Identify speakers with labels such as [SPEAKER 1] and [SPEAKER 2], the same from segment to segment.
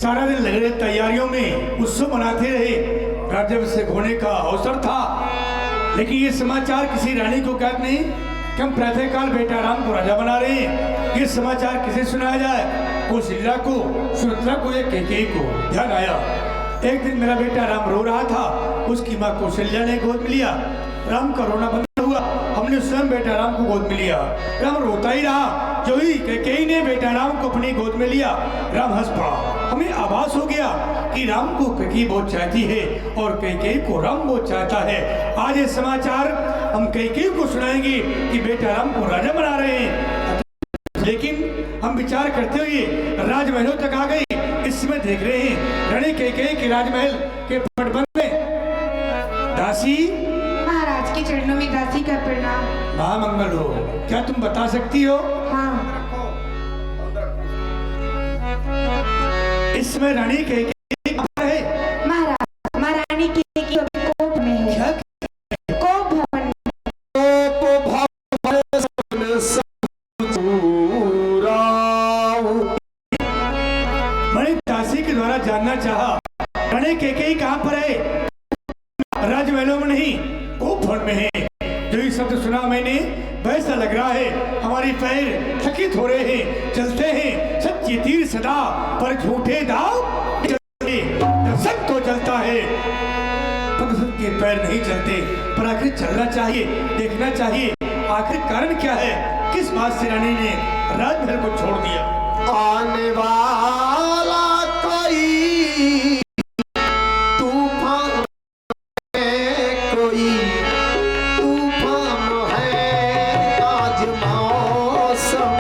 [SPEAKER 1] सारा दिन लगे रहे तैयारियों में, उत्सव मनाते रहे। राज्याभिषेक होने का अवसर था, लेकिन ये समाचार किसी रानी को ज्ञात नहीं कि हम प्रातःकाल बेटा राम को राजा बना रहे हैं। ये समाचार किसे सुनाया जाए? कौशल्या को, सुमित्रा को या कैकेयी को? ध्यान आया, एक दिन मेरा बेटा राम रो रहा था, उसकी माँ कौशल्या ने गोद में लिया। राम का रोना बंद हुआ, हमने स्वयं बेटा राम को गोद में लिया। राम रोता ही रहा। जो ही कैकेयी ने बेटा राम को अपनी गोद में लिया, राम हंस पड़ा। हमें आभास हो गया कि राम को कैकेयी बहुत चाहती है और कैकेयी को राम बहुत चाहता है। आज ये समाचार हम कैकेयी को सुनाएंगे कि बेटा राम को राजा बना रहे हैं। लेकिन हम विचार करते हुए राजमहलों तक आ गए। इस समय देख रहे हैं रानी कैकेयी के राजमहल के पटबंध में दासी।
[SPEAKER 2] महाराज के चरणों में दासी का प्रणाम।
[SPEAKER 1] महामंगल हो। क्या तुम बता सकती हो?
[SPEAKER 2] हाँ।
[SPEAKER 1] इसमें रानी कैकेयी कहाँ है?
[SPEAKER 2] महाराज, महारानी कैकेयी अभी कोप में है।
[SPEAKER 1] क्या?
[SPEAKER 2] कोप भवन।
[SPEAKER 1] मैंने दासी के द्वारा जानना चाहा रानी कैकेयी कहाँ पर है? राजमहलों में नहीं, कोप भवन में है। जो ही शब्द सुना मैंने, वैसा लग रहा है हमारी पैर थकित हो रहे हैं, चलते हैं सच्ची तीर सदा पर झूठे दाव चलते। सब तो चलता है पर सबके पैर नहीं चलते। पर आखिर चलना चाहिए, देखना चाहिए आखिर कारण क्या है, किस बात से रानी ने राजमहल को छोड़ दिया।
[SPEAKER 3] आने वाला कोई तूफान है, कोई तूफान है। आज मौसम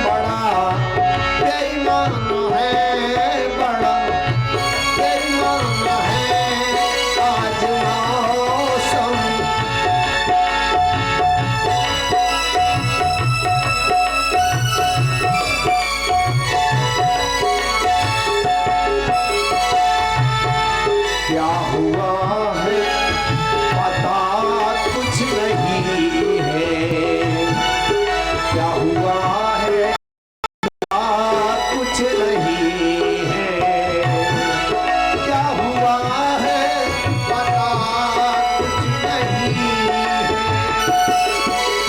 [SPEAKER 3] बड़ा बेईमान है, बड़ा बेईमान है। आज मौसम क्या हुआ है पता कुछ नहीं है, क्या हुआ है पता कुछ नहीं है, क्या हुआ है पता कुछ नहीं है।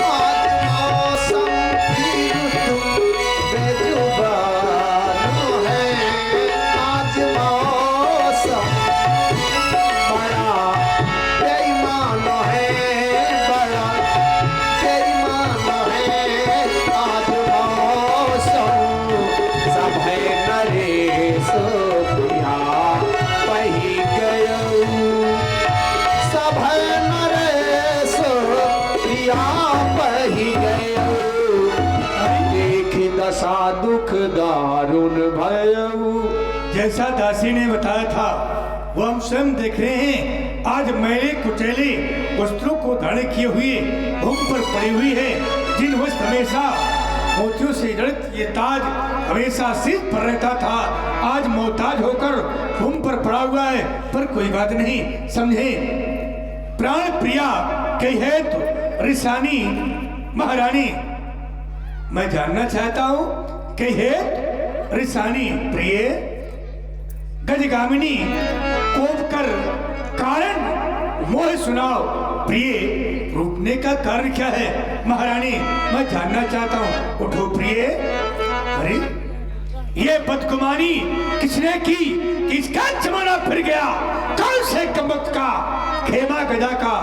[SPEAKER 3] आज मौसम की ऋतु बेजुबान है, आज मौसम बड़ा बेईमान है, बड़ा बेईमान है। आज मौसम सब है नरेश प्रिया पही गयो, सब है नरेश प्रिया पही गयो। देख दशा दुख दारुण भयऊ।
[SPEAKER 1] जैसा दासी ने बताया था वो हम स्वयं देख रहे हैं। आज मैले कुचैले वस्त्रों को धारण किए हुए भूमि पर पड़ी हुई है। जिन वस्त्र हमेशा मोतियों से जड़ित ये ताज हमेशा सिर पर रहता था, आज मोहताज होकर भूमि पर पड़ा हुआ है। पर कोई बात नहीं, समझे प्राण प्रिया कही है तो रिसानी महारानी। मैं जानना चाहता हूँ कही है रिसानी प्रिय गजगामिनी कोप कर कारण मोह सुनाओ। प्रिय रूपने का कारण क्या है महारानी? मैं जानना चाहता हूँ। उठो प्रिय। अरे ये बदगुमानी किसने की? किसका जमाना फिर गया? कौन से कमत का खेमा गजा का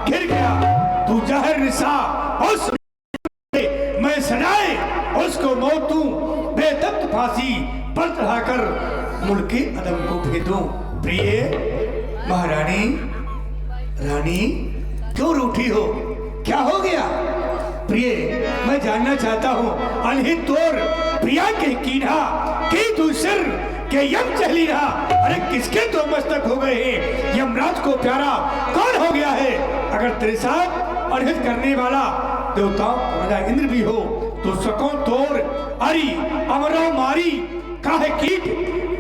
[SPEAKER 1] गिर गया? तू जहर निशा उस मैं सजाए उसको मौत दूं, बेदब्द फांसी पर चढ़ाकर मुल्के अदम को भेदूं। प्रिय महारानी, रानी क्यों रूठी हो? क्या हो गया? प्रिय मैं जानना चाहता हूँ। अनहित तोर प्रिया के कीन्हा के दूसर के यम चली रहा। अरे किसके तो मस्तक हो गए हैं? यमराज को प्यारा कौन हो गया है? अगर तेरे साथ अनहित करने वाला देवताओं राजा इंद्र भी हो तो सको तोर अरी अमरो मारी काहे कीट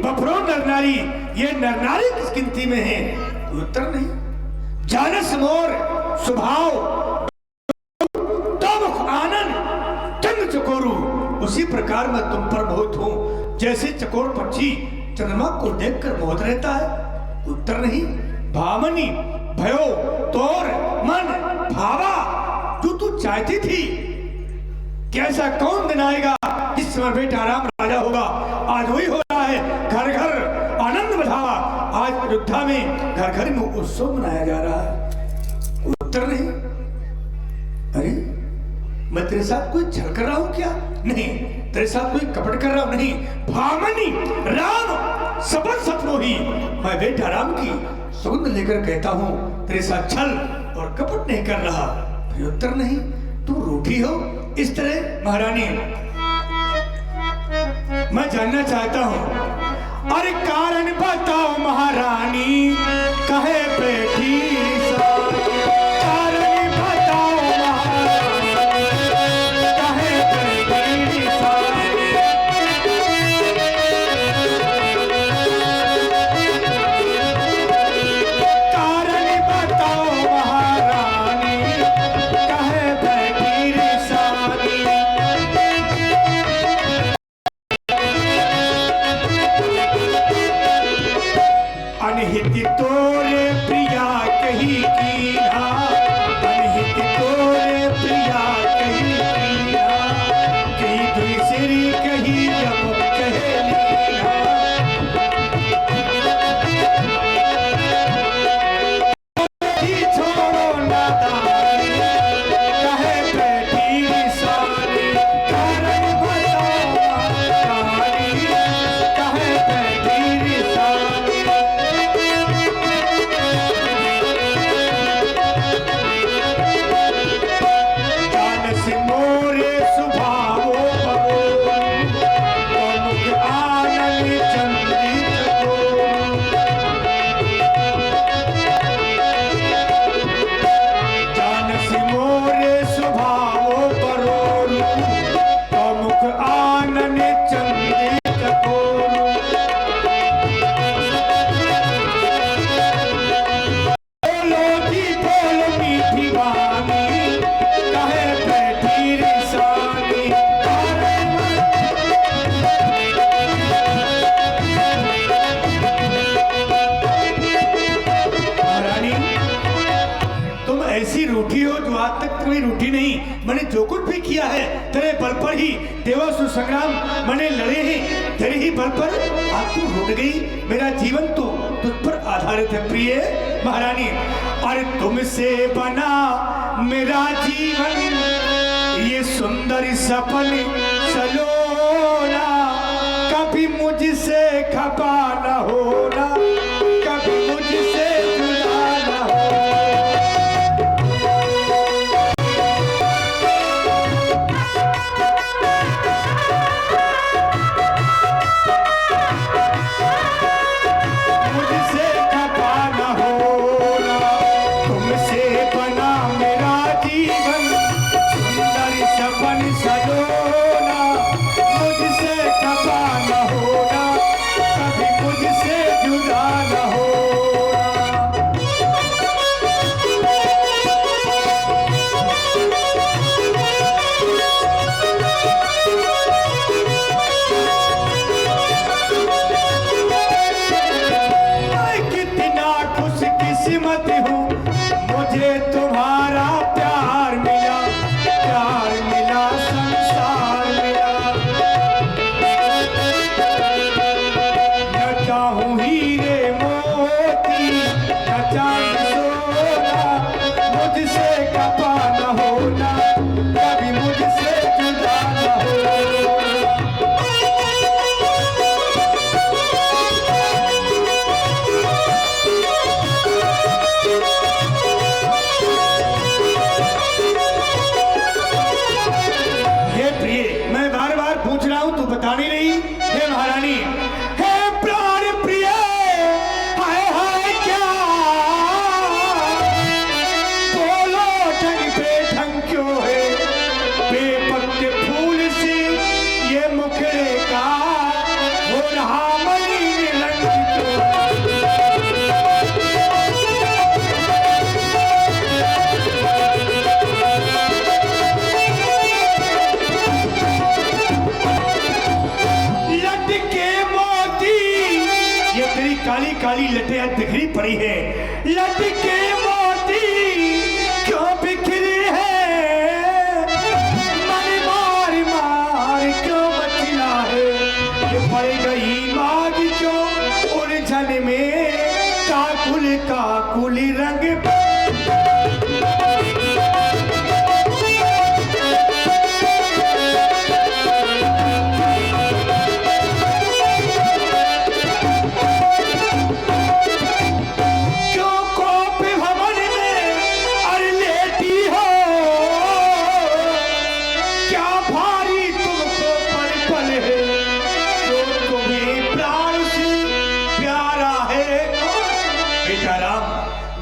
[SPEAKER 1] बफरो नर नारी। ये नर नारी किस गिनती में है? उत्तर नहीं। जानस मोर स्वभाव तो मुख आनंद चंद चकोरू उसी प्रकार मैं तुम पर मोहित हूं, जैसे चकोर पक्षी चंद्रमा को देखकर मोहित रहता है। उत्तर नहीं भामनी भयो तोर मन भावा, जो तू चाहती थी कैसा कौन दिन आएगा जिस समय बेटा राम राजा होगा। आज वही हो रहा है, घर घर आनंद बधावा। आज अयोध्या में घर घर में उत्सव मनाया जा रहा है। उत्तर नहीं। अरे मैं तेरे साथ कोई छल कर रहा हूं क्या? नहीं। तेरे साथ कोई कपट कर रहा हूं? नहीं। भामनी राम सबल सतमोही, मैं बेटा राम की सुगंध लेकर कहता हूं तेरे साथ छल और कपट नहीं कर रहा। उत्तर नहीं। तू रूठी हो इस तरह महारानी, मैं जानना चाहता हूं। अरे कारण बताओ महारानी, कहे बैठी कारण बताओ महारानी, कहे बैठी कारण बताओ महारानी, कहे बैठी सारी। अनहित तोरे प्रिया कही कीना, अनहित तोरे प्रिया कही कीना, कही दूसरी कही जब कहे लीना। जी छोड़ो नादानी, कहे बैठी सारी। कारण बताओ महारानी, कहे बैठी सारी। जानस मोरे सुभावो परो, प्रमुख आनंद चंद्रित को। जानस मोरे सुभावो परो, प्रमुख आनंद चंद्रित को। बोलो जी बोलो मीठी वाणी, कहे बैठी रिसानी। महारानी तुम ऐसी रूठी हो जो आज तक कोई रूठी नहीं। मैंने जो कुछ भी किया है तेरे बल पर ही, देवासुर संग्राम मैंने लड़े हैं तेरे ही बल पर। आज तू रूठ गई। मेरा जीवन तो तुझ पर आधारित है प्रिय महारानी। अरे तुमसे बना मेरा जीवन, ये सुंदर सपन सलोना, कभी मुझसे खपा न होना, कभी मुझसे जुदा न होना। मुझसे खपा न होना, तुमसे बना मेरा जीवन, सुंदर सपन सलोना, मुझसे खपा न होना, कभी मुझसे जुदा न होना। मैं कितना खुशकिस्मत हूँ, मुझे तुम्हारा प्यार मिला, प्यार मिला, संसार मिला। न चाहूं हीरे मोती, न चांद सोना, मुझसे खपा न होना, कभी मुझसे जुदा न होना। हे प्रिय, मैं बार बार पूछ रहा हूं तू बता नहीं रही। हे महारानी, हे प्राण प्रिय, हाय हाय क्या बोलो, ढंग पे ढंग क्यों है, बेपत्ते फूल से ये मुखड़े का हो रहा मणि निलंग क्यों है। काली लटिया बिखरी पड़ी है। लटके मोती क्यों बिखरी है, मन मार मार क्यों मचला है, ये पड़ गई माग क्यों उलझन में, काकुल काकुल रंग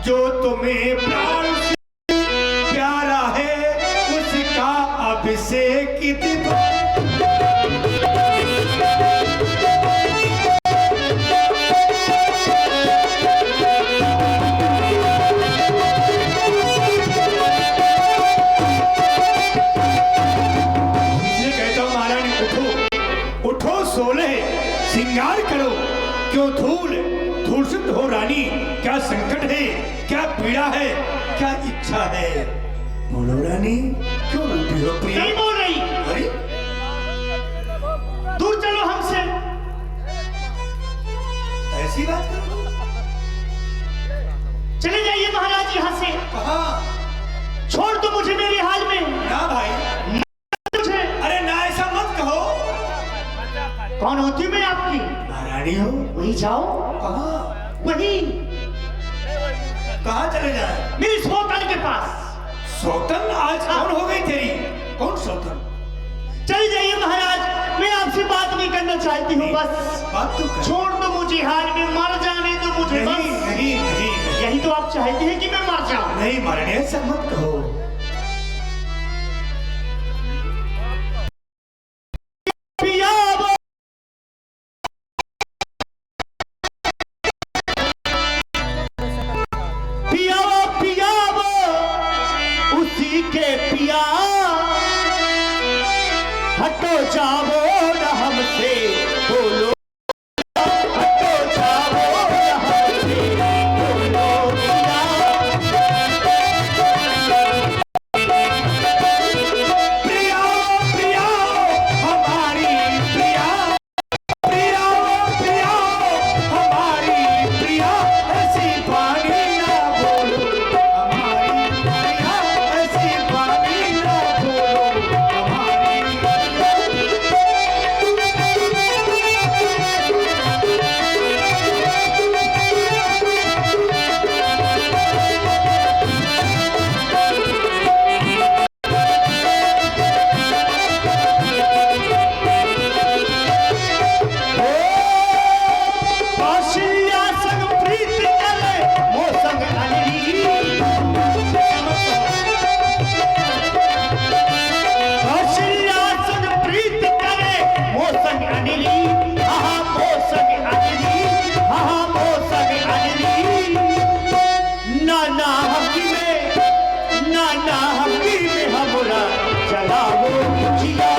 [SPEAKER 1] जो तुम्हें प्राण से प्यारा है उसका अभिषेक इसलिए कहता हूं महारानी उठो उठो सोले श्रृंगार करो, क्यों धूल धूल सिद्ध हो रानी, क्या संकट है, क्या पीड़ा है, क्या इच्छा है, बोलो रानी क्यों रूठी हो प्रिय?
[SPEAKER 4] नहीं बोल रही।
[SPEAKER 1] अरे
[SPEAKER 4] दूर चलो हमसे।
[SPEAKER 1] ऐसी बात करो,
[SPEAKER 4] चले जाइए महाराज यहाँ से।
[SPEAKER 1] कहाँ?
[SPEAKER 4] छोड़ दो मुझे मेरे हाल में।
[SPEAKER 1] ना भाई
[SPEAKER 4] मुझे।
[SPEAKER 1] अरे ना ऐसा मत कहो।
[SPEAKER 4] कौन होती हूँ मैं आपकी?
[SPEAKER 1] महारानी हो।
[SPEAKER 4] वही जाओ।
[SPEAKER 1] कहाँ?
[SPEAKER 4] वही
[SPEAKER 1] कहाँ चले जाए?
[SPEAKER 4] मेरी सौतन के पास।
[SPEAKER 1] सौतन? आज कौन हो गई तेरी? कौन सौतन?
[SPEAKER 4] चल जाइए महाराज, मैं आपसे बात नहीं करना चाहती हूँ बस।
[SPEAKER 1] बात तो कर।
[SPEAKER 4] छोड़ दो मुझे हाल में, मर जाने दो मुझे
[SPEAKER 1] नहीं,
[SPEAKER 4] बस।
[SPEAKER 1] नहीं, नहीं, नहीं।
[SPEAKER 4] यही तो आप चाहते हैं कि मैं मर जाऊं।
[SPEAKER 1] नहीं महारानी ऐसा मत कहो।
[SPEAKER 4] हटो जाओ न हमसे, बोलो हटो जाओ न हमसे, बोलो पिया।
[SPEAKER 1] प्रिया प्रिया हमारी प्रिया, प्रिया प्रिया हमारी प्रिया, ऐसी बानी ना बोलो हमारी प्रिया, ऐसी बानी ना बोलो हमारी
[SPEAKER 4] कौशल्या संग प्रीत करे मोह संग अनली, कौशल्या संग प्रीत करे मोह संग अनली, हाँ मोह संग अनली, हाँ मोह संग अनली। नाना हकी में हमरा चलावो जिया,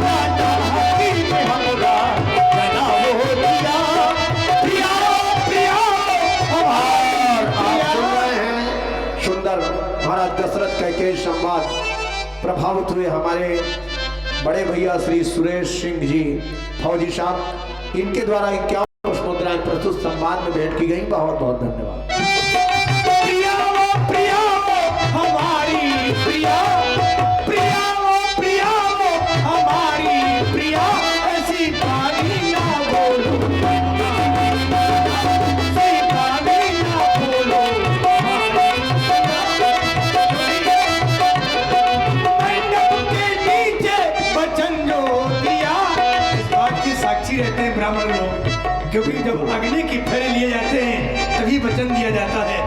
[SPEAKER 4] नाना हकी में हमरा चलावो जिया। प्रिया प्रिया
[SPEAKER 3] और आप सुन रहे हैं सुंदर महाराज दशरथ कैकेयी संवाद। प्रभावित हुए हमारे बड़े भैया श्री सुरेश सिंह जी फौजी साहब, इनके द्वारा 51 मुद्राएं प्रस्तुत संवाद में भेंट की गई। बहुत बहुत धन्यवाद।
[SPEAKER 1] प्रिया प्रिया हमारी प्रिया, प्रिया प्रिया हमारी प्रिया, ऐसी बानी ना बोलो ऐसी बानी ना बोलो मंडप के नीचे वचन जो दिया। इस बात की साक्षी रहते हैं ब्राह्मण लोग, क्योंकि जब अग्नि की फेरे लिए जाते हैं तभी वचन दिया जाता है।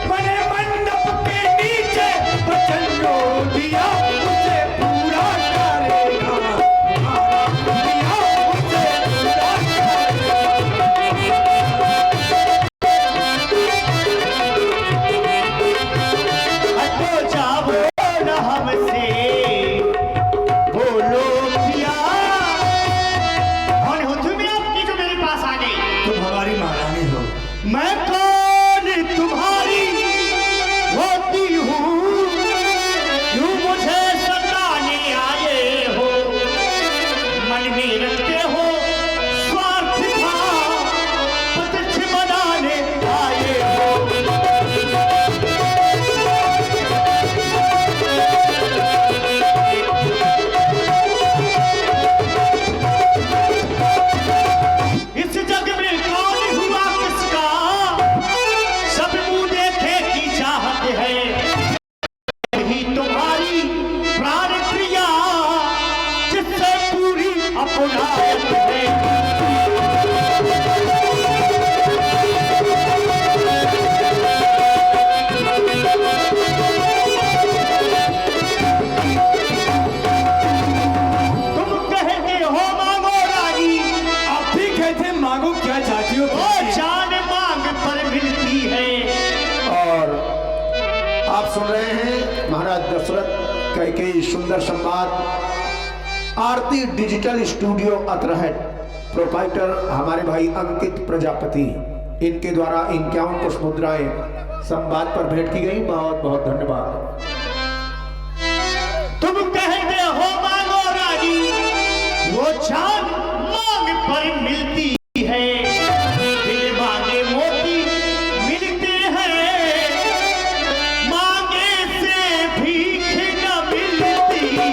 [SPEAKER 1] मैंने मंडप के नीचे वचन जो दिया, उसे पूरा करेगा हमारा प्रिया, उसे पूरा
[SPEAKER 4] हटो जाओ न हमसे, बोलो पिया। कौन हो तुम आपकी जो मेरे पास आ गई?
[SPEAKER 1] तुम हमारी महारानी हो।
[SPEAKER 4] अपनायत है। तुम कहते हो मांगो रानी,
[SPEAKER 1] आप भी कहते हैं मांगो, क्या चाहती हो?
[SPEAKER 4] वो जान मांग पर मिलती है।
[SPEAKER 3] और आप सुन रहे हैं महाराज दशरथ कैकेयी सुंदर संवाद। आरती डिजिटल स्टूडियो अतरहट, प्रोपाइटर हमारे भाई अंकित प्रजापति, इनके द्वारा 51 पुष्प मुद्राएं संवाद पर भेंट की गई। बहुत बहुत धन्यवाद।
[SPEAKER 4] तुम कहते हो मांगो रानी, वो जान मांग पर मिलती है। बिन मांगे मोती मिलते हैं, मांगे से भीख न मिलती है।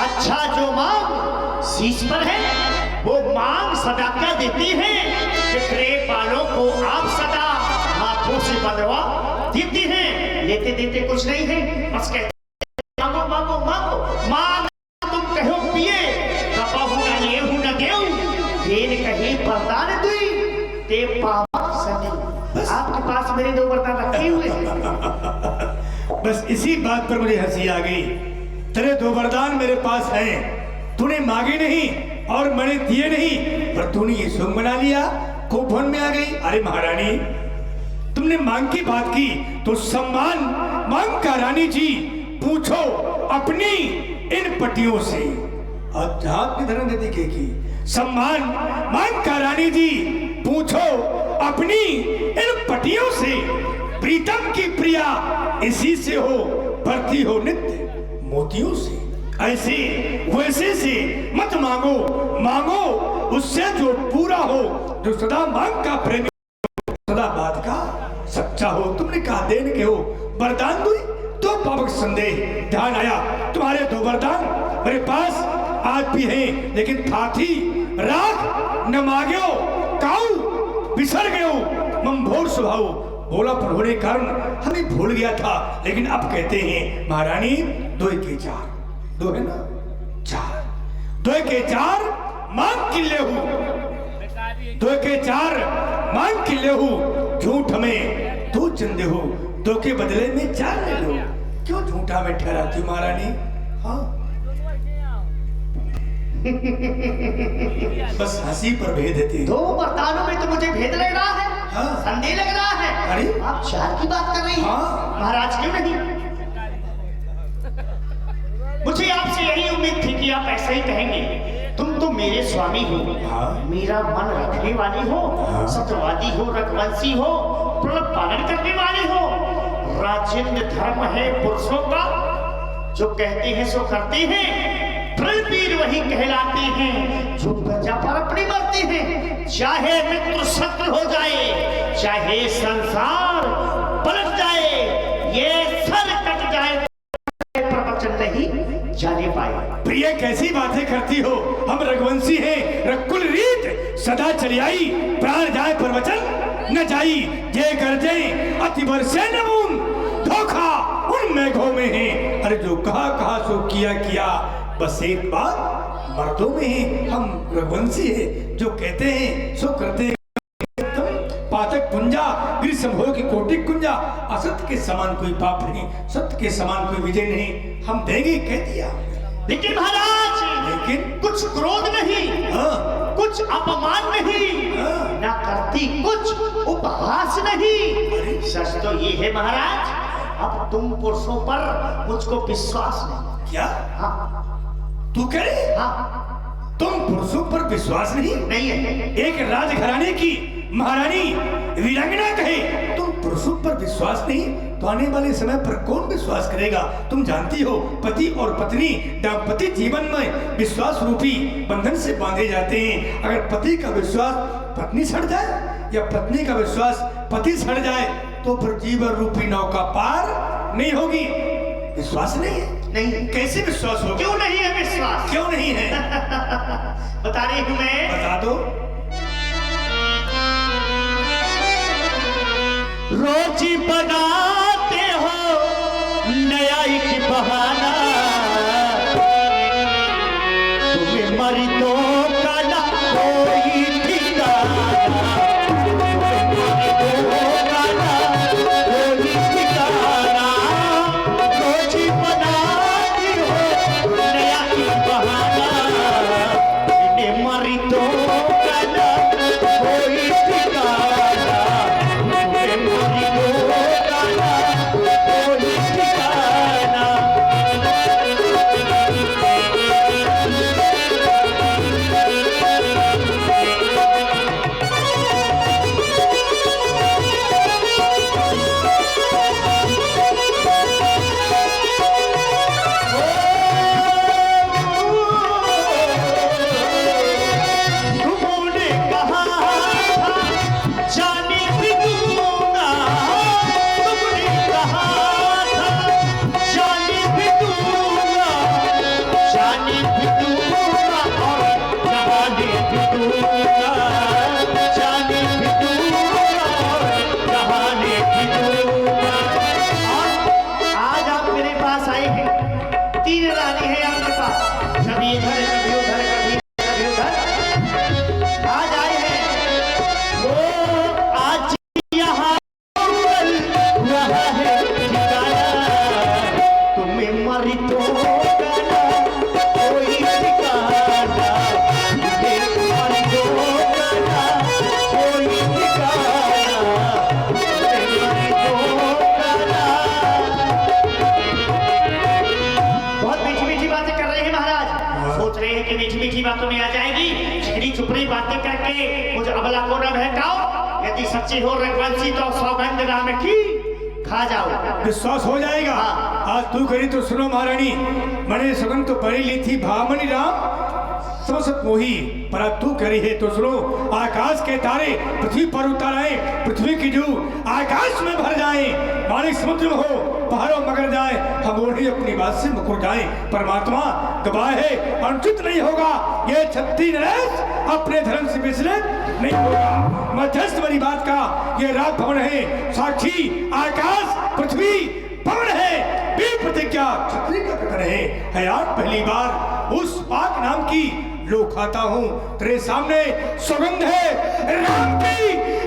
[SPEAKER 4] अच्छा जो मांग शीश पर है, वो मांग सदा क्या देती है। बिखरे बालों को आप सदा हाथों से बंधवा देती हैं। लेते देते कुछ नहीं है, बस कहते मांगो मांगो मांगो। मांग तुम कहो पिए, कपहु न लेहु न देऊ, देन कहीं वरदान दुई, ते पावा सदी। आपके पास मेरे 2 वरदान रखे हुए हैं।
[SPEAKER 1] बस इसी बात पर मुझे हंसी आ गई। तेरे 2 वरदान मेरे पास हैं, तूने मांगे नहीं और मैंने दिए नहीं, पर तूने ये सुंग बना लिया, कोपन में आ गई। अरे महारानी, तुमने मांग की बात की तो सम्मान मांग का रानी जी पूछो अपनी इन पटियों से। अध्यात्म धर्म गति की सम्मान मांग का रानी जी पूछो अपनी इन पटियों से। प्रीतम की प्रिया इसी से हो, भरती हो नित्य मोतियों से। ऐसे वैसे से मत मांगो, मांगो उससे जो पूरा हो, जो सदा मांग का प्रेमी, सदा बात का सच्चा हो। तुमने कहा देन के हो, वरदान दुई तो पावक संदेह। ध्यान आया तुम्हारे 2 वरदान मेरे पास आज भी हैं, लेकिन था थी राख न मांगो काऊ बिसर गयो मम भोर स्वभाव। बोला पर होने कारण हमें भूल गया था, लेकिन अब कहते हैं महारानी 2 के 4, 2 है ना 4, 2 के 4 मांग किले हूँ, 2 के 4 मांग किले हूँ। झूठ में 2 चंदे हो, 2 के बदले में 4 ले लो। क्यों झूठा में ठहराती हूँ महारानी? हाँ बस हंसी पर भेद देती।
[SPEAKER 4] 2 वरदानों में तो मुझे भेद लग रहा है।
[SPEAKER 1] हाँ।
[SPEAKER 4] संदेह लग रहा है।
[SPEAKER 1] अरे
[SPEAKER 4] आप 4 की बात कर रही हैं।
[SPEAKER 1] हाँ।
[SPEAKER 4] महाराज क्यों नहीं? मुझे आपसे यही उम्मीद थी कि आप ऐसा ही कहेंगे। तुम तो मेरे स्वामी हो,
[SPEAKER 1] हाँ।
[SPEAKER 4] मेरा मन रखने वाली हो,
[SPEAKER 1] हाँ।
[SPEAKER 4] सत्यवादी हो, रघुवंशी हो, प्रण पालन करने वाली हो। राजेंद्र धर्म है पुरुषों का, जो कहते हैं सो करते हैं। वीर वही कहलाते हैं जो प्रजा पर अपनी मरते हैं। चाहे मित्र शत्रु हो जाए, चाहे संसार पलट जाए, ये सर कट जाए, प्रवचन नहीं जाने पाए।
[SPEAKER 1] प्रिय कैसी बातें करती हो? हम रघुवंशी हैं, रकुल रीत सदा चली आई, प्राण जाए पर वचन न जाई। ये गर्जे अति बरसे नमून, धोखा उन मेघों में है। अरे जो कहा सो किया, बस एक बात मर्दों में है। हम रघुवंशी है, जो कहते हैं सो करते हैं। पातक पुंजा गिर संभोग की कोटिक कुंजा, असत्य के समान कोई पाप नहीं, सत्य के समान कोई विजय नहीं। हम देंगे कह दिया,
[SPEAKER 4] लेकिन महाराज
[SPEAKER 1] लेकिन
[SPEAKER 4] कुछ क्रोध नहीं,
[SPEAKER 1] हाँ,
[SPEAKER 4] कुछ अपमान नहीं,
[SPEAKER 1] हाँ।
[SPEAKER 4] ना करती कुछ उपहास नहीं। सच तो ये है महाराज, अब तुम पुरुषों पर मुझको विश्वास नहीं।
[SPEAKER 1] क्या
[SPEAKER 4] हाँ
[SPEAKER 1] तू कह रही?
[SPEAKER 4] हाँ,
[SPEAKER 1] तुम पुरुषों पर विश्वास नहीं?
[SPEAKER 4] नहीं है।
[SPEAKER 1] एक राजघराने की महारानी वीरांगना कहे तुम पुरुषों पर विश्वास नहीं, तो आने वाले समय पर कौन विश्वास करेगा? तुम जानती हो पति और पत्नी दाम्पत्य जीवन में विश्वास रूपी बंधन से बांधे जाते हैं। अगर पति का विश्वास पत्नी सड़ जाए या पत्नी का विश्वास पति सड़ जाए, तो फिर जीवन रूपी नौका पार नहीं होगी। विश्वास नहीं है?
[SPEAKER 4] नहीं।
[SPEAKER 1] कैसे विश्वास होगा?
[SPEAKER 4] क्यों नहीं है विश्वास?
[SPEAKER 1] क्यों नहीं है?
[SPEAKER 4] बता रही हूं मैं।
[SPEAKER 1] बता दो।
[SPEAKER 4] रोज बनाते हो नया एक बहाना, तुम्हें मर्दों का ना कोई ठिकाना, तुम्हें मर्दों का ना कोई ठिकाना। रोज बनाती हो नया एक बहाना, इन्हें मर्दों का ना कोई ठिकाना, तुम्हें मर्दों का ना कोई ठिकाना। तुमने कहा था जाने भी दूंगा, तुमने कहा था जाने भी दूंगा, जाने भी दूंगा और जहाने भी दूंगा, जाने भी दूंगा और जहाने भी दूंगा। आज आप मेरे पास आए हैं, 3 रानी है आपके पास, कभी इधर कभी उधर कभी उधर आज आए हैं। वो आज यहाँ कल वहाँ है ठिकाना, तुम्हें मर्दों का ना कोई ठिकाना, तुम्हें मर्दों का ना कोई ठिकाना, तुम्हें मर्दों का ना। बहुत मीठी मीठी बातें कर रहे हैं महाराज, सोच रहे हैं कि मीठी मीठी बातों में आ जाएगी, चिकनी चुपड़ी बातें करके मुझे अबला को न बहकाओ। यदि सच्ची हो रघुवंशी तो सौगंध राम की खा जाओ।
[SPEAKER 1] विश्वास हो जाएगा।
[SPEAKER 4] हाँ।
[SPEAKER 1] आज तू करी तो सुनो महारानी, मैंने सगन तो पढ़ी ली थी भामनी राम समसत मोही, पर अब तू करी है तो सुनो। आकाश के तारे पृथ्वी पर उतर आए, पृथ्वी की जू आकाश में भर जाए, पानी समुद्र में हो पहाड़ों मगर जाए, हम ओढ़ी अपनी बात से मुकर जाए। परमात्मा गवाह है अनुचित नहीं होगा, ये 36 नरेश अपने धर्म से विचलित नहीं होगा। मध्यस्थ वाली बात का ये रात भवन है, साक्षी आकाश पृथ्वी पवन है, वीर प्रतिज्ञा छतरी का कथन है यार पहली बार उस पाक नाम की लो खाता हूँ, तेरे सामने सौगंध है राम की,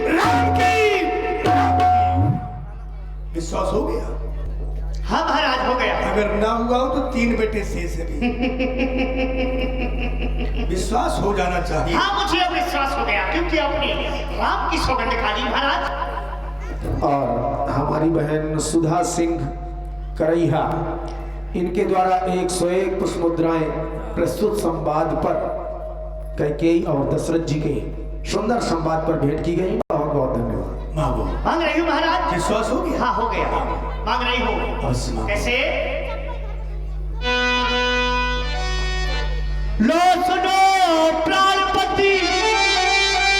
[SPEAKER 1] राम की, राम की। विश्वास हो गया?
[SPEAKER 4] हाँ महाराज हो गया।
[SPEAKER 1] अगर ना हुआ हो तो 3 बेटे शेष है भी। विश्वास हो जाना चाहिए।
[SPEAKER 4] हाँ मुझे अब विश्वास हो गया, क्योंकि अपने राम की सौगंध खा ली महाराज।
[SPEAKER 3] और हमारी बहन सुधा सिंह करैहा, इनके द्वारा 101 पुष्प मुद्राएं प्रस्तुत संवाद पर कैकेयी और दशरथ जी के सुंदर संवाद पर भेंट की गई। बहुत बहुत धन्यवाद।
[SPEAKER 1] मांगो।
[SPEAKER 4] मांग रही हूँ महाराज।
[SPEAKER 1] विश्वास हो गया?
[SPEAKER 4] हाँ हो गया, मांग रही हूँ।
[SPEAKER 1] अवश्य मांगो।
[SPEAKER 4] कैसे? लो सुनो प्राणपति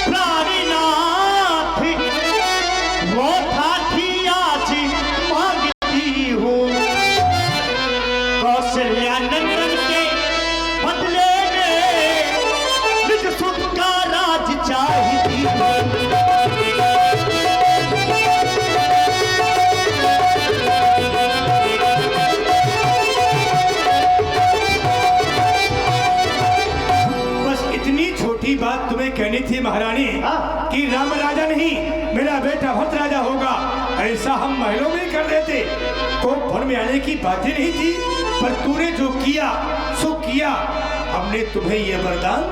[SPEAKER 4] प्राणनाथ, वो ठाठी आज मांगती हूँ, कौशल्या नंदन के बदले में निज सुख का राज चाहती हूँ।
[SPEAKER 1] बात तुम्हें कहनी थी महारानी कि राम राजा नहीं मेरा बेटा भक्त राजा होगा, ऐसा हम महलों में कर देते, कोप भवन में आने की बात ही नहीं थी। पर तूने जो किया सो किया, हमने तुम्हें यह वरदान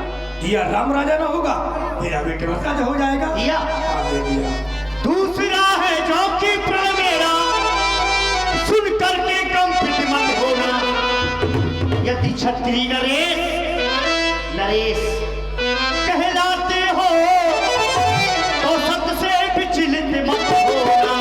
[SPEAKER 1] दिया राम राजा ना होगा, मेरा बेटा भक्त राजा हो जाएगा।
[SPEAKER 4] दिया?
[SPEAKER 1] दे दिया।
[SPEAKER 4] दूसरा है जो कि प्रण मेरा सुन करके कंपित मत होना, यदि क्षत्रिय नरेश नरेश कहलाते हो तो सत से विचलित मत होना।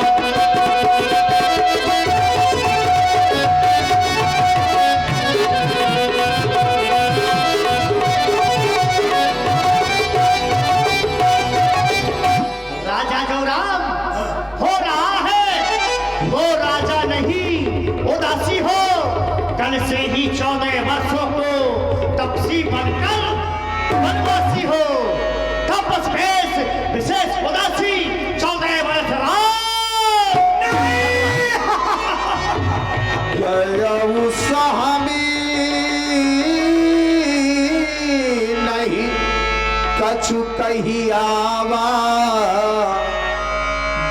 [SPEAKER 4] राजा जो राम हो रहा है वो राजा नहीं, उदासी हो कल से ही 14 वर्षों को तपसी बनकर वनवासी हो, तपस भेष विशेष उदासी 14 वर्ष
[SPEAKER 3] स्वामी नहीं कछु कही आवा,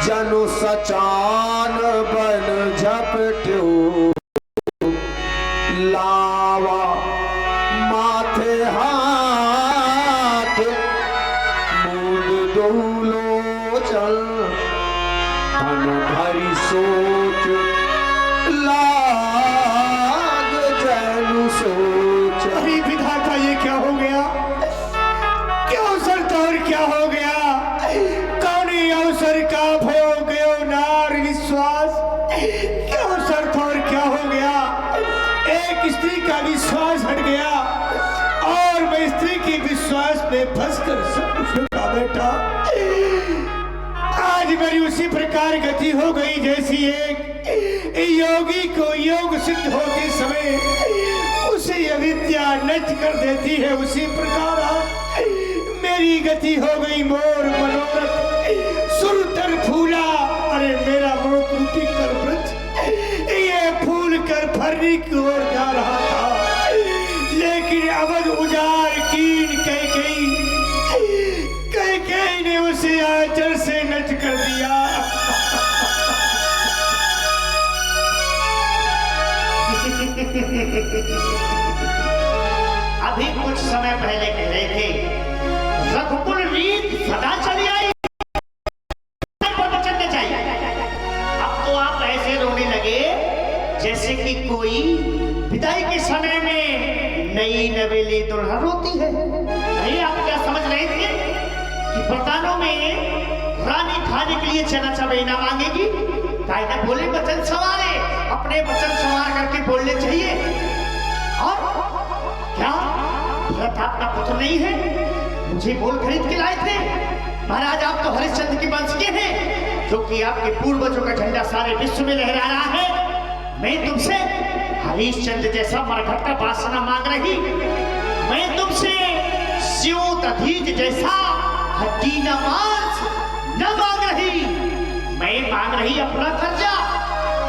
[SPEAKER 3] जनु सचान बन झपटो लावा, माथे हाथ मूंद दोलो चल, मन भरी सोच लाग जनु सोच।
[SPEAKER 1] अरे विधाता, ये क्या हो गया? क्या अवसर तौर क्या हो गया? कौनी अवसर का भयो गयो नार विश्वास? क्या अवसर तौर क्या हो गया? एक स्त्री का विश्वास हट गया और मैं स्त्री के विश्वास पे फंसकर सब कुछ लुटा बैठा। आज मेरी उसी प्रकार गति हो गई जैसी एक योगी को योग सिद्ध होते समय उसे अविद्या नष्ट कर देती है, उसी प्रकार मेरी गति हो गई। मोर मनोरथ सुरतर फूला, अरे मेरा मोत रूपी कर वृक्ष ये फूल कर फरने की ओर जा रहा था, लेकिन अवध उजाड़ कीन कई ने उसे आंचल से नष्ट कर दिया।
[SPEAKER 4] अभी कुछ समय पहले कह रहे थे रघुकुल रीत सदा चली आई पर चलने चाहिए। अब तो आप ऐसे रोने लगे जैसे कि कोई विदाई के समय में नई नवेली दुल्हन रोती है। नहीं, आप क्या समझ रहे थे कि बरतानों में रानी खाने के लिए चना चबेना मांगेगी? कायदा बोले वचन संवारे, अपने वचन संवार करके बोलने चाहिए। और क्या भरत आपका पुत्र नहीं है? मुझे बोल खरीद के लाए थे। महाराज, आप तो हरिश्चंद्र के वंश के हैं, जो कि आपके पूर्वजों का झंडा सारे विश्व में लहरा रहा है। मैं तुमसे हरिश्चंद्र जैसा मरघट का वासना मांग रही, मैं तुमसे स्यों दधीच जैसा हड्डी न मांस न मांग रही। मैं मांग रही अपना कर्जा।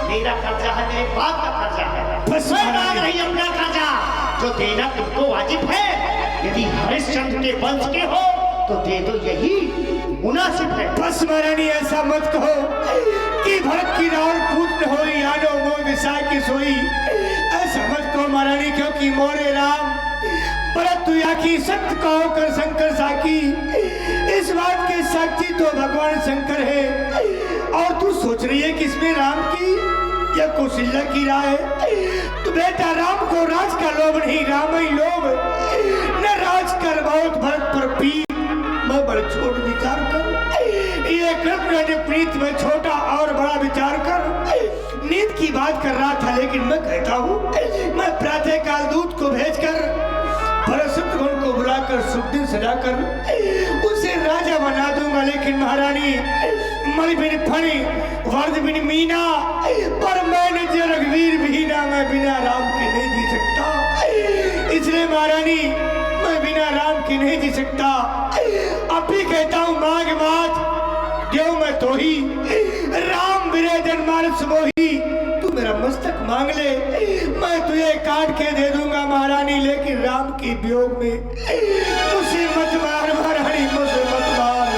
[SPEAKER 4] मेरा कर्जा है, मेरे बाप का कर्जा है। मैं मांग रही अपना कर्जा जो देना तुमको वाजिब है। यदि हरिश्चंद्र के वंश के हो तो दे दो, यही मुनासिब है।
[SPEAKER 1] बस महारानी, ऐसा मत कहो कि भरत की रावण पूत हो यानो मोह विषय की सोई। ऐसा मत कहो महारानी, क्योंकि मोरे राम भरत तू की सत्य कहो कर शंकर साकी। इस बात के साक्षी तो भगवान शंकर है, और तू सोच रही है कि इसमें राम की या कौशल्या की राय है? तो बेटा, राम को राज का लोभ नहीं, राम ही लोभ। न राज कर बहुत भरत पर पीर, मैं बड़ छोट विचार कर। ये कृष्ण ने प्रीत में छोटा और बड़ा विचार कर नींद की बात कर रहा था, लेकिन मैं कहता हूँ मैं प्रातः काल दूत को भेजकर शत्रुघ्न को बुलाकर शुभ दिन सजाकर उसे राजा बना दूंगा। लेकिन महारानी, मणि बिन फणी वर्द बिन मीना, पर मैंने जो रघुवीर भी ना, मैं बिना राम के नहीं जी सकता। इसलिए महारानी, मैं बिना राम के नहीं जी सकता। अब भी कहता हूँ, मांग मात देव मैं तो ही, राम बिरे जनमानस मोही। तू मेरा मस्तक मांग ले, मैं तुझे काट के दे दूंगा महारानी, लेकिन राम के वियोग में मुझे मत मार महारानी, मुझे मत मार।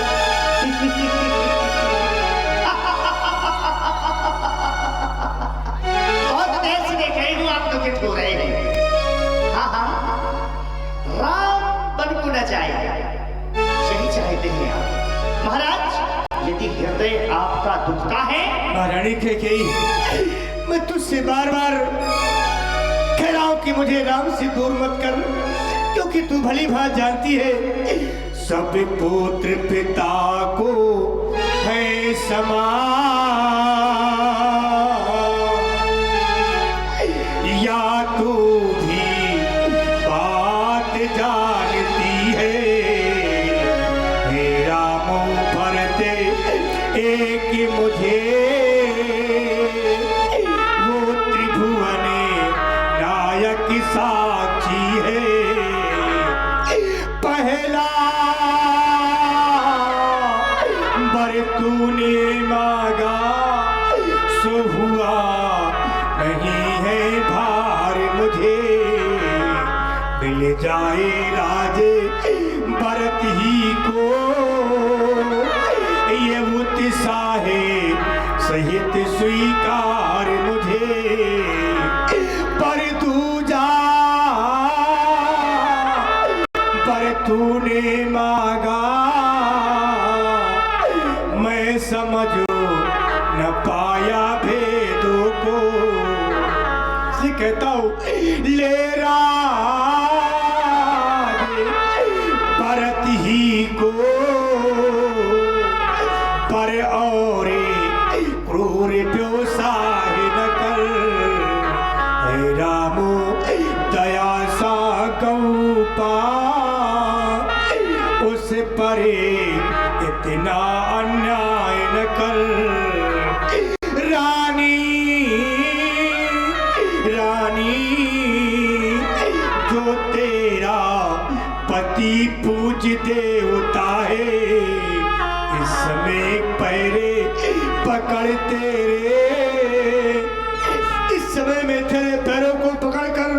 [SPEAKER 4] बहुत देर से देख रही हूँ आप दुखित हो रहे हैं। हाँ हाँ, राम बन को न जाए, यही चाहते हैं आप। महाराज, यदि हृदय आपका दुखता है,
[SPEAKER 1] महारानी कह मैं तुझसे बार बार कह रहा हूं कि मुझे राम से दूर मत कर, क्योंकि तू भली भांति जानती है सब पुत्र पिता को है समान। या तू भी बात जानती है, मेरा मुंह भरते एक मुझे वो त्रिभुवने साक्षी है, पहला वर तूने मांगा सो हुआ, नहीं है भार मुझे, मिल जाए राजे भरत ही को, ये उत्साह सहित स्वीकार मुझे, पर दूजा पर तूने मांगा, मैं समझो न पाया भेदों को, कहता हूँ ले भरत ही को, पर और क्रूर प्योसाह न कर, हे रामो दया सा गौपा, उस पर इतना अन्याय न कर, जो तेरा पति पूज देवता है, इस समय पैरे पकड़ तेरे, इस समय मैं तेरे पैरों को पकड़कर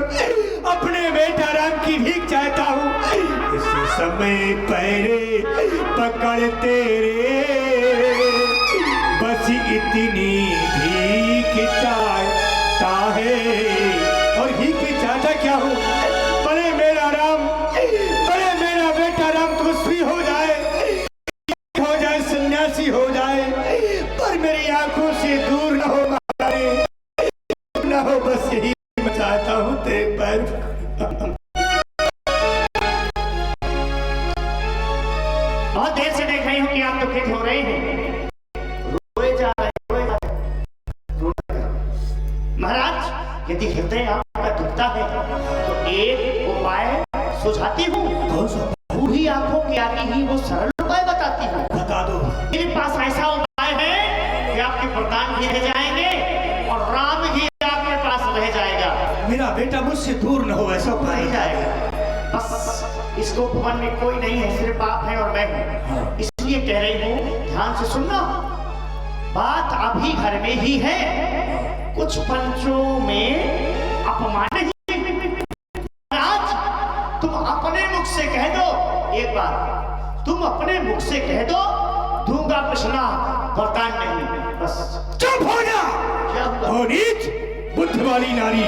[SPEAKER 1] अपने बेटा राम की भीख चाहता हूँ, इस समय पैरे पकड़ तेरे, बस इतनी भीख चाहता है, और भीख चाहता क्या हूँ, बड़े मेरा राम, बड़े मेरा बेटा राम तपस्वी हो जाए, सन्यासी हो जाए, पर मेरी आंखों से दूर न हो, न हो, बस यही मैं चाहता हूँ तेरे पैर।
[SPEAKER 4] बहुत देर से देख रही हूँ कि आप दुखित हो रहे हैं, रोए जा रहे हैं। महाराज, यदि हृदय आपका दुखता है तो एक उपाय सुझाती हूँ, बूढ़ी आंखों के आगे ही वो सरल उपाय बताती हूँ।
[SPEAKER 1] बता दो।
[SPEAKER 4] मेरे पास ऐसा उपाय है कि आपके वरदान भी रह जाएंगे और राम भी आपके पास रह जाएगा।
[SPEAKER 1] मेरा बेटा मुझसे दूर न हो, ऐसा उपाय
[SPEAKER 4] नहीं जाएगा। बस इसको भवन में कोई नहीं है, सिर्फ आप हैं और मैं हूँ, इसलिए कह रही हूँ, ध्यान से सुनना। बात अभी घर में ही है, कुछ पंचों में अपमान नहीं। आज तुम अपने मुख से कह दो, एक बार तुम अपने मुख से कह दो, दूंगा पिछला वरदान नहीं। बस
[SPEAKER 1] चुप हो जा। ओ नीच बुद्ध वाली नारी,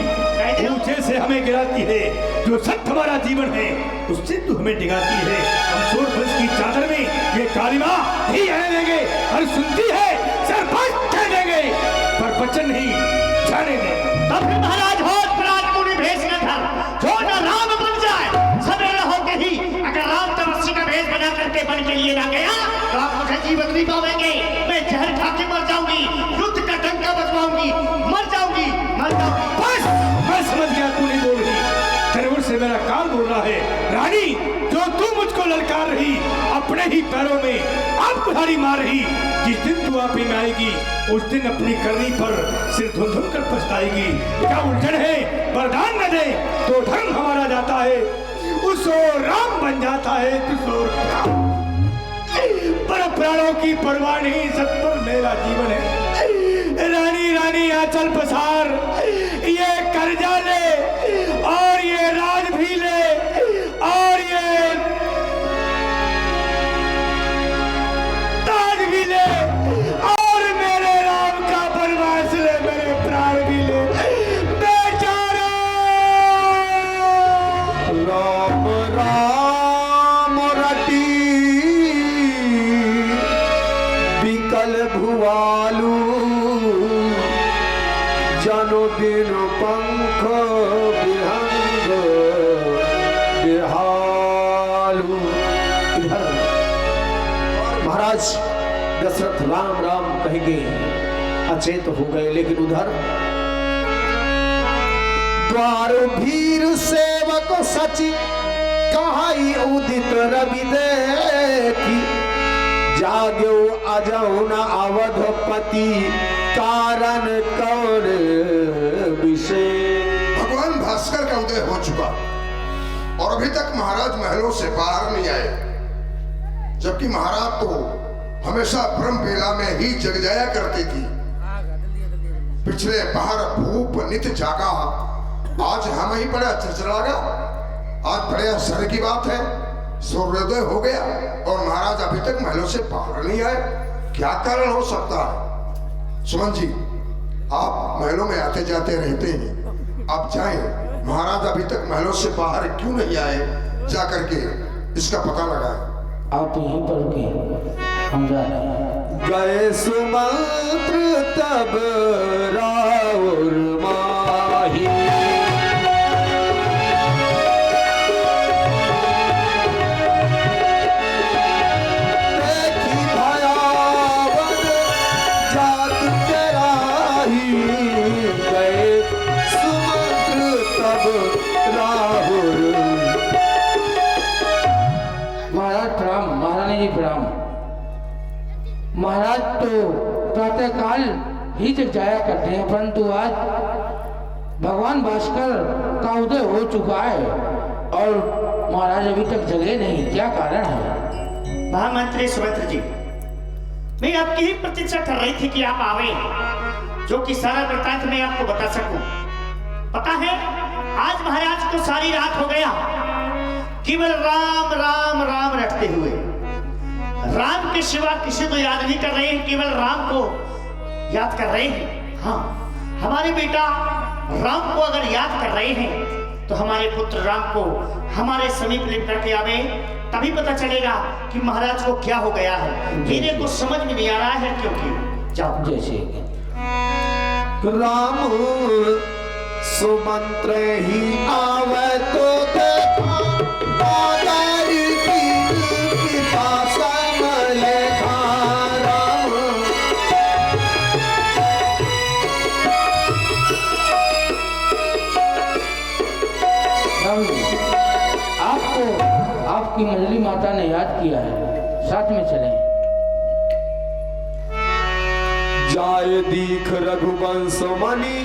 [SPEAKER 1] ऊंचे से हमें गिराती है, जो सत्य हमारा जीवन है उससे तू हमें डिगाती है। हम सूर वंश की चादर में ये काली माँ ही रहने देंगे, और सुनती है सरपंच कह देंगे, पर बच्चन नहीं जाने देंगे।
[SPEAKER 4] तब भी महाराज होश प्राण मुनि भेष न धर, जो न राम बन जाए सवेरे होके ही, अगर राम तपस्वी का भेष बना करके बन के लिए ना गया तो आप मुझे जीवन नहीं पाओगे। मैं जहर खा के मर जाऊंगी, युद्ध का डंका बजवाऊंगी, मर जाऊंगी, मर जाऊंगी।
[SPEAKER 1] बस मैं समझ गया तू नहीं बोल रही, तेरे से मेरा काल बोल रहा है। रानी, जो तू मुझको ललकार रही, अपने ही पैरों में आप कुल्हाड़ी मार रही, जिस दिन तू आप में आएगी उस दिन अपनी करनी पर सिर धुन धुन कर पछताएगी। क्या उलझन है, वरदान न दे तो धर्म हमारा जाता है, उस ओर राम बन जाता है, तुस ओर पर प्राणों की परवाह नहीं, सत्पर मेरा जीवन है। रानी रानी आंचल पसार, ये कर्जा ले और ये राज भी ले और ये ताज भी ले और मेरे राम का बनवास ले, मेरे प्राण भी ले। बेचारा
[SPEAKER 3] राम राम रटी विकल भुआलू, जनो दिन पंख विहंग बिहालू। इधर महाराज दशरथ राम राम कहेंगे अचेत हो गए, लेकिन उधर द्वार भीर सेवक सची कहाई उदित रवि देखी, जाग्यो अजौ न अवधपति कारण कौन विषय।
[SPEAKER 5] भगवान भास्कर का उदय हो चुका और अभी तक महाराज महलों से बाहर नहीं आए, जबकि महाराज तो हमेशा ब्रह्म बेला में ही जग जाया करती थी। पिछले बाहर भूप नित जागा, आज हम ही बड़ा चचरागा। आज बड़े आश्चर्य की बात है, सूर्योदय हो गया और महाराज अभी तक महलों से बाहर नहीं आए। क्या कारण हो सकता है? सुमन जी, आप महलों में आते जाते रहते हैं, आप जाएं, महाराज अभी तक महलों से बाहर क्यों नहीं आए, जाकर के इसका पता लगाएं।
[SPEAKER 6] आप यहीं पर रुके, हम जा रहे हैं।
[SPEAKER 3] गए सुमंत्र तब राउर माही, देखी भयावन जात कराही। गए सुमंत्र तब राहुल।
[SPEAKER 6] महाराज प्रणाम, महारानी जी प्रणाम। महाराज तो प्रातः काल ही तक जाया करते हैं, परंतु आज भगवान भास्कर का उदय हो चुका है और महाराज अभी तक जगे नहीं, क्या कारण है?
[SPEAKER 4] महामंत्री सुमित्र जी, मैं आपकी ही प्रतीक्षा कर रही थी कि आप आवे, जो कि सारा वृत्तांत मैं आपको बता सकूं। पता है, आज महाराज को सारी रात हो गया केवल राम राम राम रटते हुए, राम के सिवा किसी को याद नहीं कर रहे हैं, केवल राम को याद कर रहे हैं। हाँ, हमारे बेटा राम को अगर याद कर रहे हैं तो हमारे पुत्र राम को हमारे समीप लेकर के आवे, तभी पता चलेगा कि महाराज को क्या हो गया है। मेरे को समझ में नहीं आ रहा है, क्योंकि जाओ।
[SPEAKER 6] जैसे
[SPEAKER 3] राम सुमंत्र ही आवे तो देखा, आदर की पिपासा लेखा। राम
[SPEAKER 6] राम जी, आपको आपकी मंडली माता ने याद किया है, साथ में चलें।
[SPEAKER 3] जाय दीख रघुवंश मणि,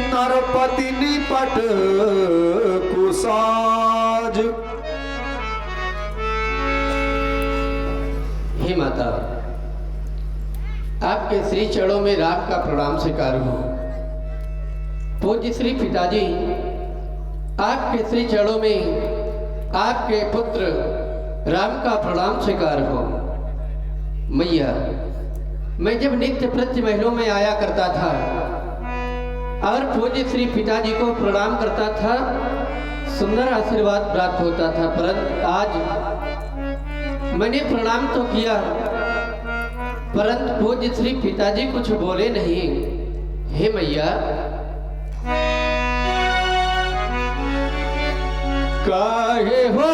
[SPEAKER 3] नरपति निपट कुसाज।
[SPEAKER 7] हे माता, आपके श्री चरणों में राम का प्रणाम स्वीकार हो। पूज्य श्री पिताजी, आपके श्री चरणों में आपके पुत्र राम का प्रणाम स्वीकार हो। मैया, मैं जब नित्य प्रति महलों में आया करता था और पूज्य श्री पिताजी को प्रणाम करता था, सुंदर आशीर्वाद प्राप्त होता था, परंतु आज मैंने प्रणाम तो किया, परंतु पूज्य श्री पिताजी कुछ बोले नहीं। हे मैया,
[SPEAKER 6] काहे हो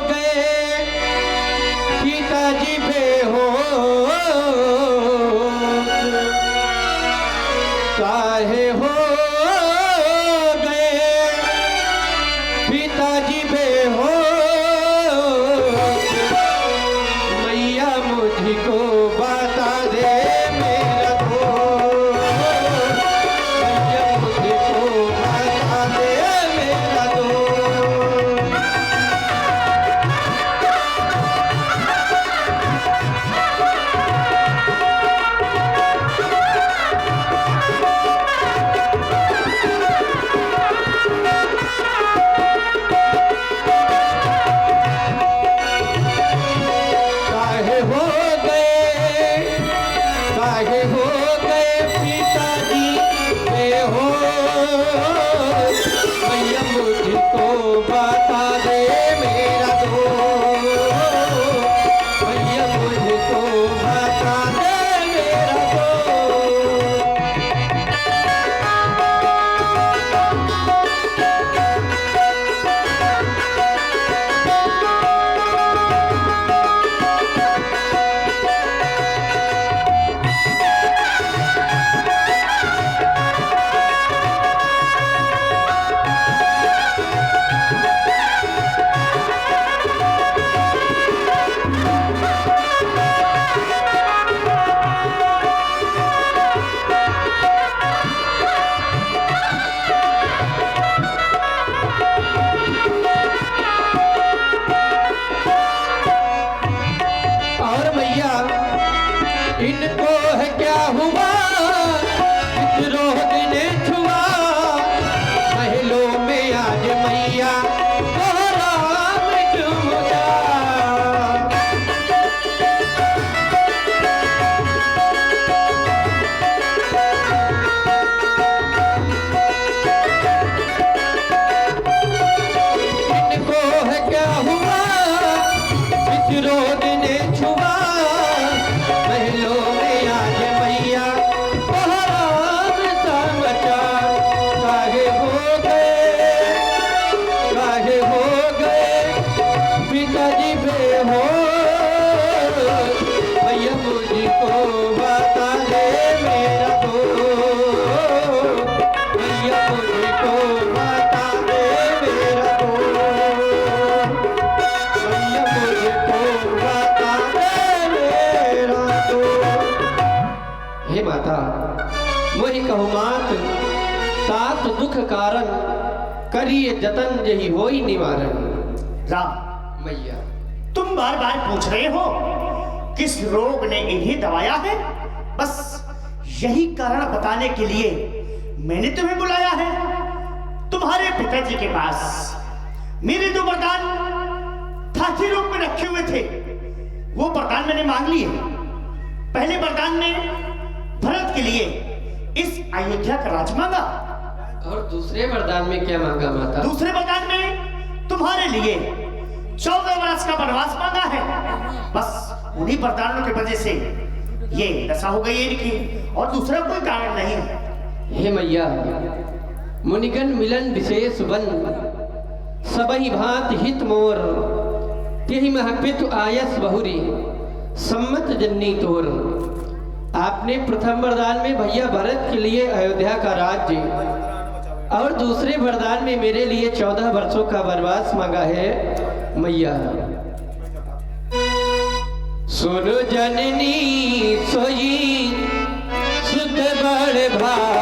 [SPEAKER 6] गए पिताजी बेहोश, काहे हो गए पिताजी बेहोश। मैया मुझको बता दे मेरा दोष, मैया मुझको बता दे मेरा दोष।
[SPEAKER 7] करिए जतन यही होई निवारण।
[SPEAKER 4] राम,
[SPEAKER 7] मैया
[SPEAKER 4] तुम बार बार पूछ रहे हो किस रोग ने इन्हें दबाया है, बस यही कारण बताने के लिए मैंने तुम्हें बुलाया है। तुम्हारे पिताजी के पास मेरे 2 वरदान हाथी रूप में रखे हुए थे, वो वरदान मैंने मांग लिए। पहले वरदान में भरत के लिए इस अयोध्या का राज मांगा,
[SPEAKER 7] और दूसरे वरदान में क्या मांगा माता?
[SPEAKER 4] दूसरे वरदान में तुम्हारे लिए 14 वर्ष का वनवास मांगा है। बस उन्हीं वरदानों की वजह से ये दशा हो गई है इनकी, और दूसरा कोई कारण नहीं है।
[SPEAKER 7] हे मैया, मुनिगण मिलन विशेष बन, सबहि भांत हित मोर, तेहि महपितु आयस बहुरी, सम्मत जन्नी तोर। आपने प्रथम वरदान में भैया भरत के लिए अयोध्या का राज्य, और दूसरे वरदान में मेरे लिए 14 वर्षों का वनवास मांगा है। मैया सुन जननी सोई सुत बड़ भाई,